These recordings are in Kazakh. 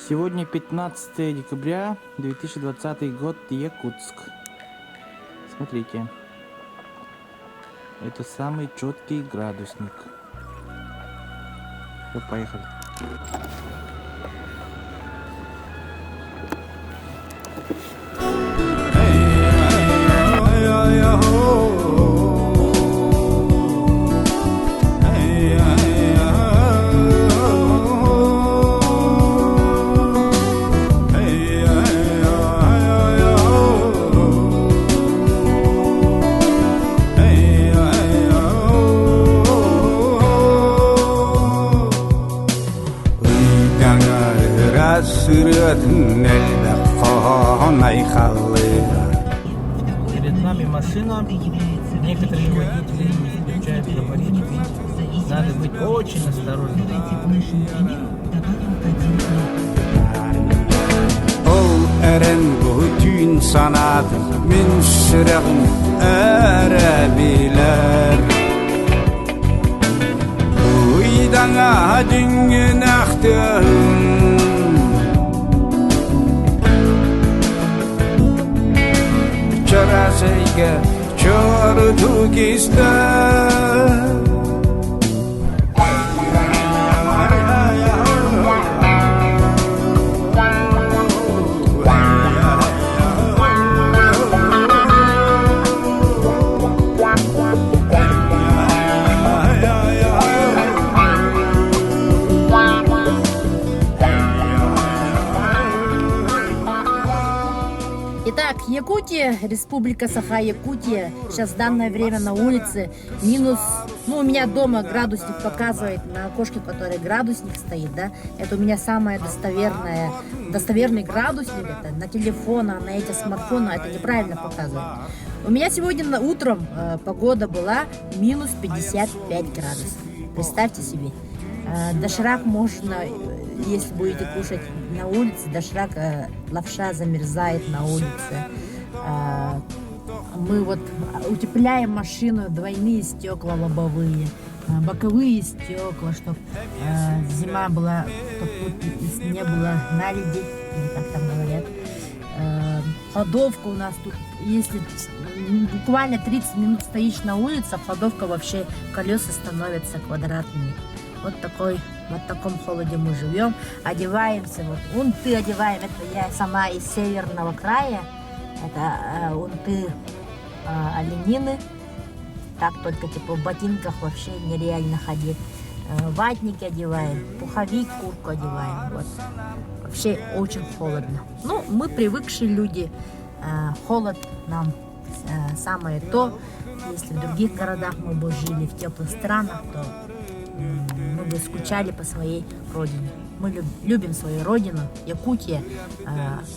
Сегодня 15 декабря 2020 год, Якутск. Смотрите, это самый четкий градусник. Все, поехали. Перед нами машина. Некоторые водители не включают габариты. Надо быть очень осторожным. Bütün sanatım min şırağım arabiler Uydana düngün aktım Çorasıyga çortuk ister Итак, Якутия, Республика Саха-Якутия. Сейчас в данное время на улице минус, у меня дома градусник показывает на окошке, который градусник стоит, да. Это у меня самое достоверный градусник, это на телефон, на эти смартфоны, это неправильно показывает. У меня сегодня утром погода была минус 55 градусов. Представьте себе. Доширак можно, если будете кушать на улице, доширак, лапша замерзает на улице. Мы вот утепляем машину, двойные стекла лобовые, боковые стекла, чтобы зима была, чтобы не было наледи, или как там говорят. Ходовка у нас тут, если буквально 30 минут стоишь на улице, ходовка вообще, колеса становятся квадратными. Вот в таком холоде мы живем, одеваемся, вот унты одеваем, это я сама из северного края, это унты оленины, так только типа в ботинках вообще нереально ходить, ватники одеваем, пуховик, куртку одеваем, вот, вообще очень холодно. Ну, мы привыкшие люди, холод нам самое то, если в других городах мы бы жили в теплых странах, то мы бы скучали по своей родине. Мы любим свою родину, Якутия.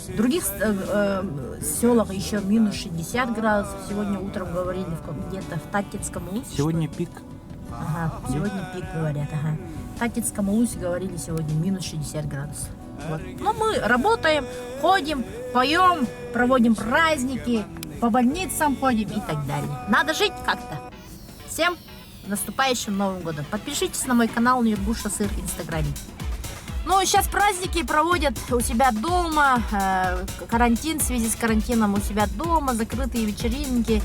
В других селах еще минус 60 градусов. Сегодня утром говорили где-то в Татицком Улусе. Сегодня пик. Ага, сегодня пик говорят. Ага. В Татицком Улусе говорили сегодня минус 60 градусов. Вот. Но мы работаем, ходим, поем, проводим праздники, по больницам ходим и так далее. Надо жить как-то. Всем наступающим Новым годом. Подпишитесь на мой канал Нюргуша Сыр в Инстаграме. Ну, сейчас праздники проводят у себя дома, карантин, в связи с карантином у себя дома, закрытые вечеринки.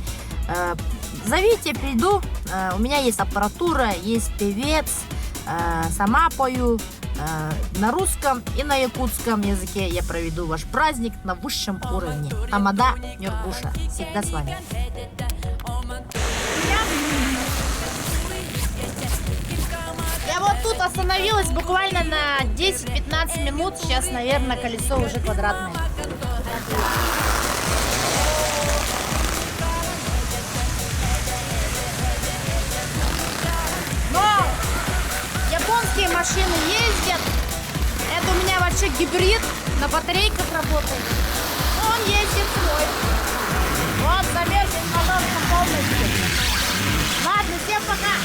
Зовите, приду, у меня есть аппаратура, есть певец, сама пою на русском и на якутском языке. Я проведу ваш праздник на высшем уровне. Тамада Нюргуша, всегда с вами. Я вот тут остановилась буквально на 10-15 минут. Сейчас, наверное, колесо уже квадратное. Но японские машины ездят. Это у меня вообще гибрид, на батарейках работает. Он ездит свой. Вот, замерзнет мотор полностью. Ладно, всем пока.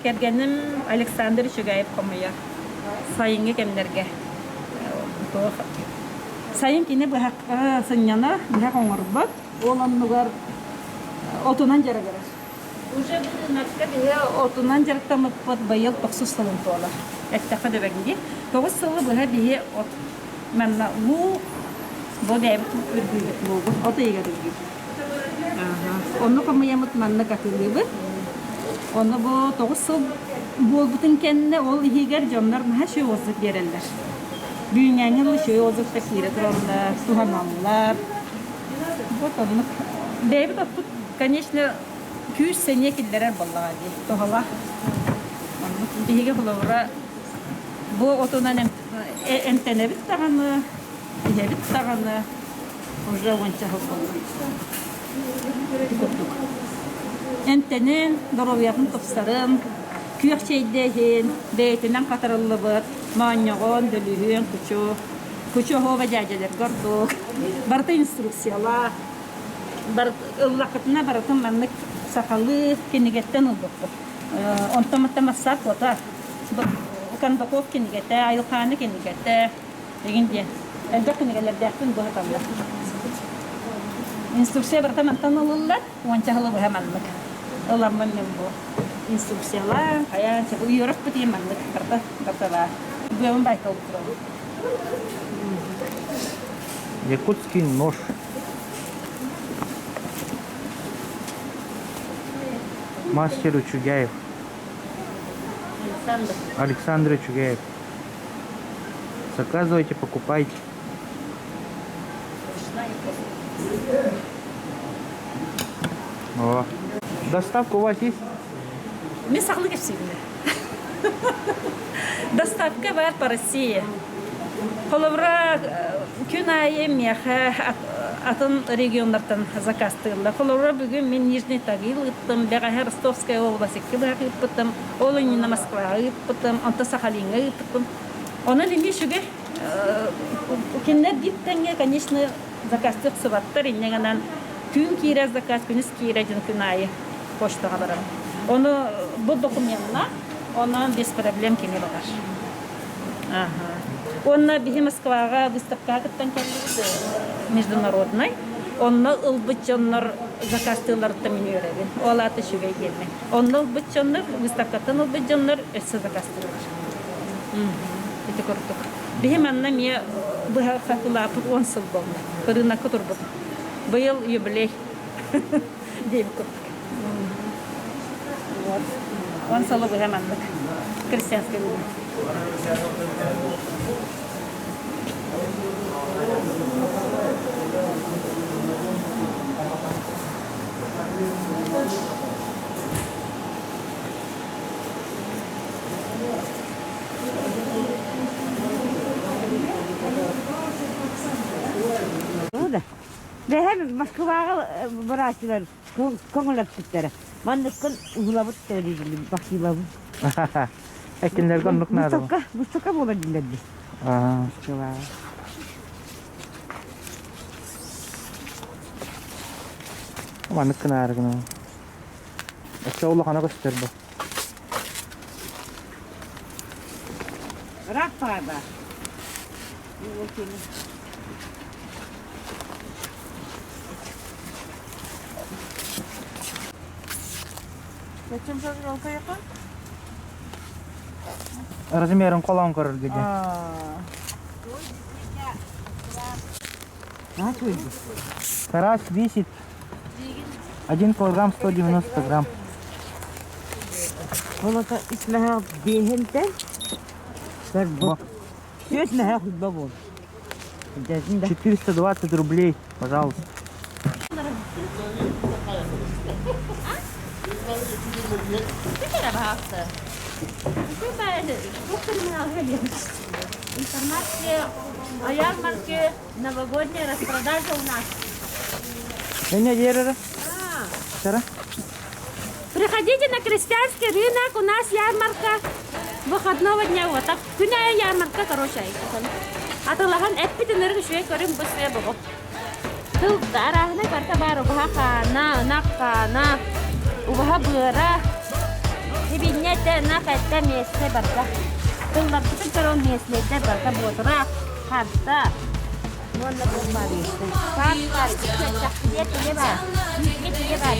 Кергенім Александр Чугаев комуя. Сайынғы кемдерге. Сайын кені бұхаққа сынняна, бұхақ оңырбат. Оланнығар отунан жара көрір. Уже бұл мәтке бігі отунан жарықтамыт бұд байыл 90 сылын тола. Әттіқі дөбәгінде. 9 сылы бұға бігі от. Мәнна бұл дәйбіт үргүйбіт болғы. Оты егер үргүйбіт. Оны комуямыт мәнна қатылыбыт. Оны бұл 9 сыл болбытын кәніне ол егер жонлар мәә шөй озып берелдер. Büyüğünün şöyle ozuk da kire durumlar, suhananlar. Вот он. Дэвид тут, конечно, 200 сene киллерер баллади. Тоғала. Биге булавра бу отунан энтенебит таганы, бигебит таганы уже онча болды. Энтенен доровьягын топсарын Күйәкчейдеген, бәйтінен қатарылы бұд, маңнығын, дөлігін, күчі хова жәжелер көрдік. Барты инструкциялар, ұллақытына барытын мәнік сақалы кенегеттен ұлдық. Онтаматта массақ ота, кандақов кенегетті, айылқаны кенегетті, дегенде, әлгі кенегелердәқтін бұғы тамды. Инструкция барты мәнтан ұлылар, ончағылы бұға мәнік. Ұламын мен бұл. Инструкциялар, аян чабы үйіріп бітейін мәнлік қырта бұйымын байқал бұтырау. Якутский нож. Мастеру Чугаев. Александр Чугаев. Заказывайте, покупайте. О. Доставка у вас есть? Мен сақлы кепсейді. Доставка бар по России. Қолыбыра күн айы меха атын регионлардан заказ тығылды. Қолыбыра бүгін мен Нижний Тагил ұттым, бәғәхе Ростовская областы кіліғі ұттым, Олынина Москва ұттым, Анта Сахалинға ұттым. Оны лемей шүге кендер диттенге, конечно, заказ тық сұбаттар, енегінен күн кейрі заказ, күніс кейрі жын күн айы поштаға барам. Оны бұл документна, оны без проблем кеме бағар. Оны бігі Москваға выставка кіттен кәлді международный. Оны ұлбыт жонлар закастыларды мен өребін. Ол аты шүге келмен. Оны ұлбыт жонлар, выставкаттан ұлбыт жонлар өсі закастылар. Беті көрдік. Бігі мәнна ме бұға қақылапы 10 сыл болны. Көріна күтір бұл. Бұйыл юбілей дейбі көрдік. Он сало бы гаманник. Крестьянский люди. Hem Moskva'ya bıraktılar, konular tuttular. Ben de uzun söyleyeceğim, bakayım. Ekinler konuk nerede? Mustafa mı olabilir mi? Moskva. Ama nerede gına? Eşya kana göster bu. Rafa ba. Зачем же жалко яка? Размером колон корыр где. Карась весит 1 килограмм 190 грамм. Valla İsmail Bey'inde ver bu. İsmail babam. 420 рублей, пожалуйста. Информация о ярмарке, новогодняя распродажа у нас. Не держи. Вчера? Приходите на крестьянский рынок, у нас ярмарка выходного дня. Вот так, күнәя ярмарка, короче. Атылаған әппетінергі шуе көрім бұсыя бұғы. Тыл дарағына карта бар, ұбаға қана, нақ қана, ұбаға бұра. Кабинете на это место барка. Тыллар bütün tarafın mesleğinde barka botura kartta. Onunla bombarıyorsun. Kartlar, çakıya tüye var. Tüye tüye var.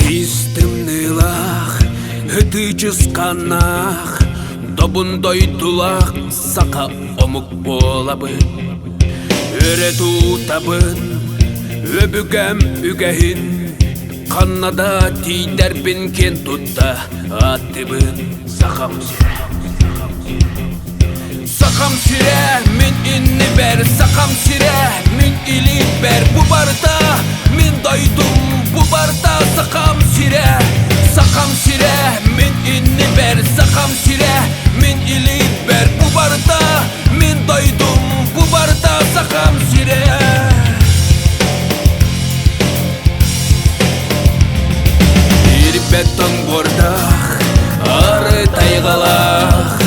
Истымнылах, хытычысканах, добундай тулах, сака омук болабын. Өре тутабын, өбүгәм үгәһин, каннада тидәрбин кен тутта аттыбын. Сакам сире, сакам сире, мин инни бер, сакам сире, мин или бер. Бу барда мин дойдум, бу барда сакам сире, мин инни бер, сакам сире, мин или бер. Бу барда мин дойдум, бу барда сакам сире. Bir beton bordaq, ары тайгалах,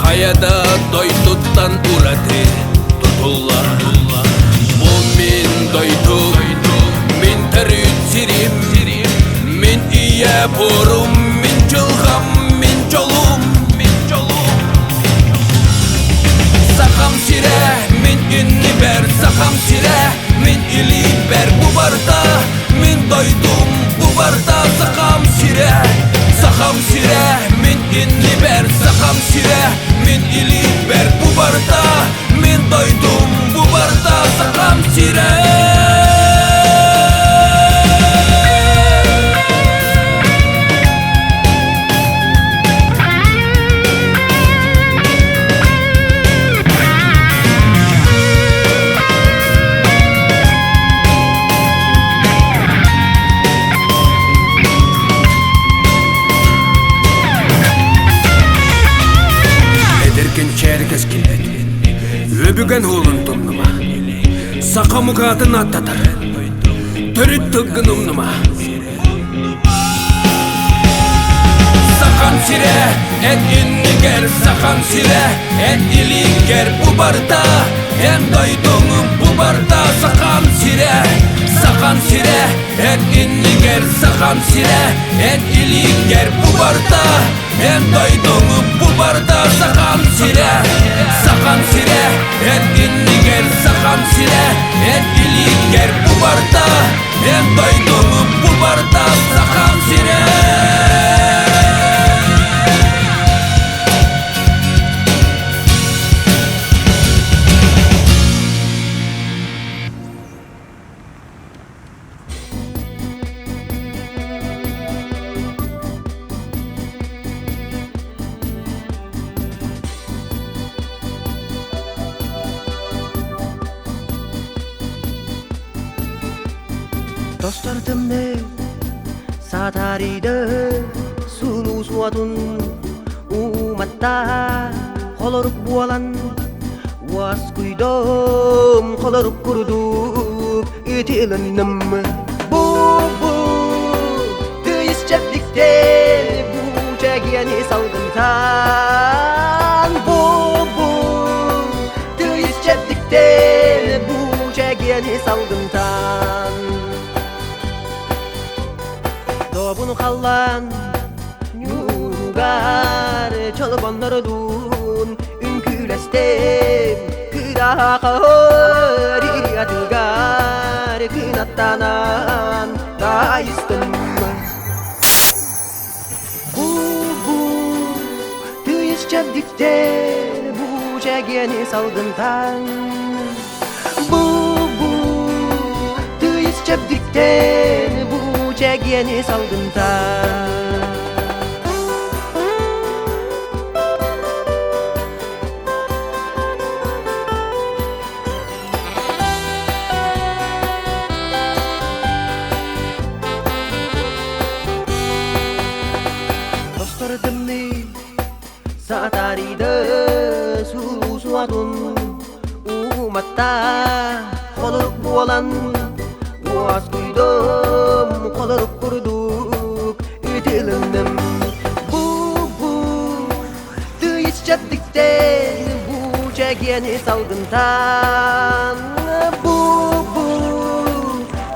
каяда дойдуттан урады тутулла. Бу мин дойдум, мин терүтсирим, мин ие бурум, мин жылгам, мин жолум. Сакам сире, мин инни бер, сакам сире, мин или бер. Бу барда мин дойдум, бу барда сакам сире, мин инни бер, сакам сире, мин или бер. Бу барда мин дойдум, бу барда сакам сире. Черкес келет, өбүген улун тумнума, сакамугатын аттатар, төрүт тыгын умнума. Сакам сире, эт иннигер, сакам сире, эт илигер. Бу барда, эн дойдуң, бу барда сакам сире, эт иннигер, сакам сире, эт илигер. Бу барда, эн дойдуң, бу барда сакам сире, эт иннигер, сакам сире, эт илигер. Бу барда, эн дойдуң, бу барда сакам сире. Dostlarımne sataride sunu suatun umatta koloruk bualan was kuidom koloruk kurduk itilanım bu duyis çeplikte bu çegiyeni salgıntan bu duyis çeplikte bu çegiyeni salgıntan bunu kallan yugar çolbanlarudun ünkülestem kırakari adıgar kınattanan dayıstım bu tüyüz çabdikte bu çegeni salgıntan çepdikten bu çekeni salgınta. Dostlarımni sataride susuatun umatta koluk olan Uaz kuydum koluk kurduk ütilindim. Bu Dıyız çattıkten bu çekeni salgıntan. Bu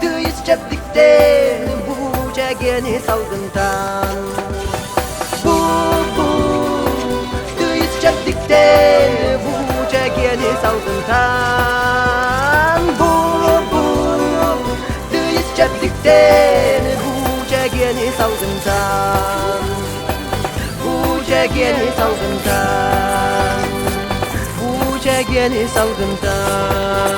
Dıyız çattıktan bu çekeni salgıntan. Bu Dıyız çattıktan bu çekeni salgıntan. Dıyız çattıktan bu çekeni salgıntan. Bu çekeni salgıntan. Bu çekeni salgıntan.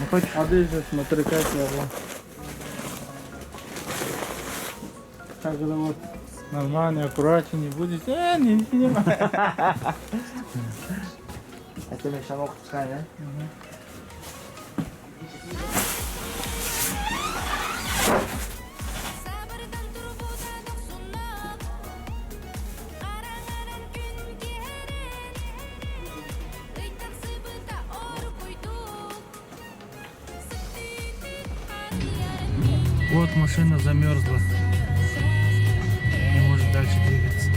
Хочешь? Одежда, смотри, как я вот. Так же вот нормально, аккуратнее не будет. Не снимай. Это мне шамок пускай, да? Вот машина замерзла. Не может дальше двигаться.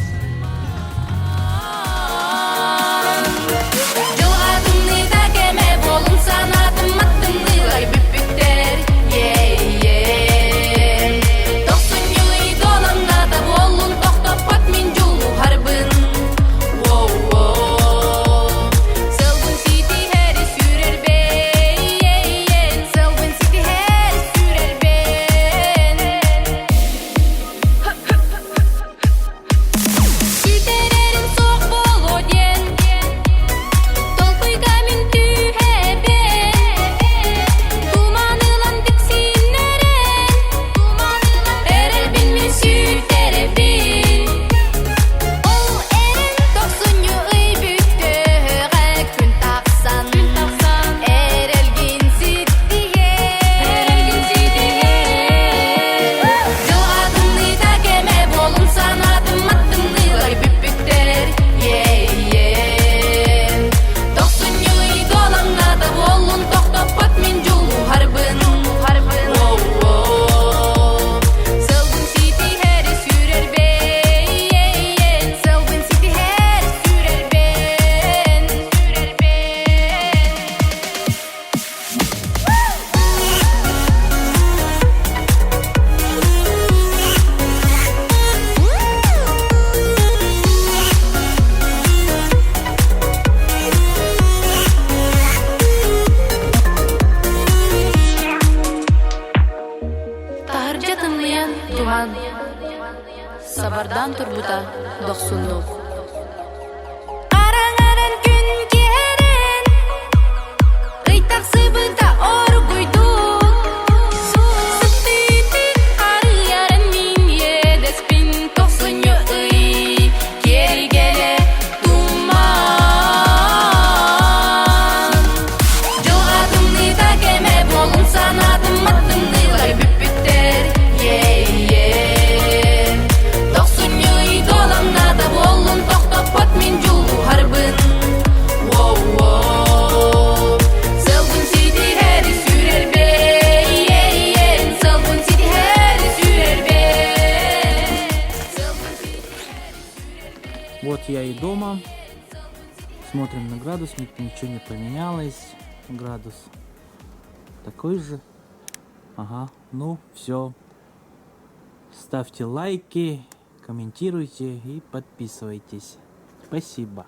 сабардан турбута доксунуп. Араңарын күн керен, ыйтак сыбыта оргуйдук. Сыптыты арыярын мин едеспин, токсуню ый кери келе туман. Жылгадымны да кеме болун санадым, аттымны лай бүппүттер. Токсуню ый доламна да болун токтопот мен жулу харбын. Сылбын сиди хери сүрербей, сылбын сиди хери сүрербей. Вот я и дома. Смотрим на градусник, ничего не поменялось. Градус такой же. Ага, ну все. Ставьте лайки, комментируйте и подписывайтесь. Спасибо.